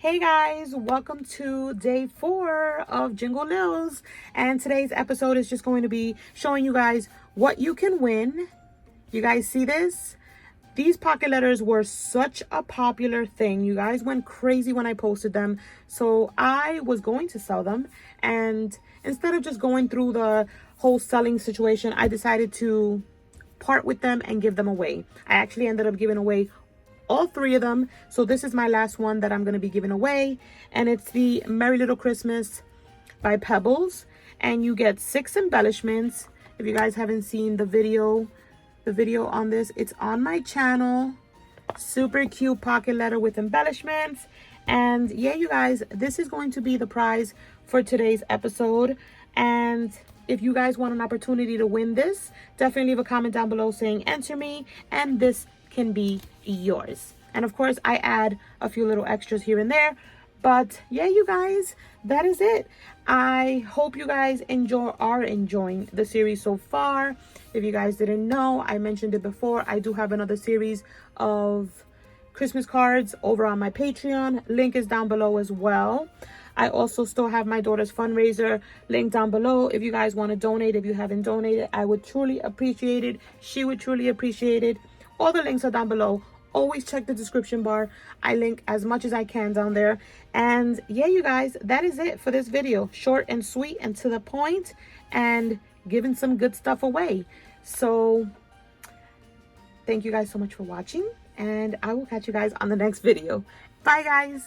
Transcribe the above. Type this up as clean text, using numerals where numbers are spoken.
Hey guys, welcome to day 4 of Jingle Lills, and today's episode is just going to be showing you guys what you can win. You guys see this? These pocket letters were such a popular thing. You guys went crazy when I posted them, so I was going to sell them, and instead of just going through the whole selling situation, I decided to part with them and give them away. I actually ended up giving away all 3 of them. So this is my last one that I'm going to be giving away, and it's the Merry Little Christmas by Pebbles, and you get 6 embellishments. If you guys haven't seen the video on this, it's on my channel. Super cute pocket letter with embellishments. And yeah, you guys, this is going to be the prize for today's episode. And if you guys want an opportunity to win this, definitely leave a comment down below saying enter me, and this can be yours. And of course, I add a few little extras here and there. But yeah, you guys, that is it. I hope you guys are enjoying the series so far. If you guys didn't know, I mentioned it before, I do have another series of Christmas cards over on my Patreon. Link is down below as well. I also still have my daughter's fundraiser link down below. If you guys want to donate, if you haven't donated, I would truly appreciate it. She would truly appreciate it. All the links are down below. Always check the description bar. I link as much as I can down there. And yeah, you guys, that is it for this video. Short and sweet and to the point, and giving some good stuff away. So thank you guys so much for watching, and I will catch you guys on the next video. Bye guys.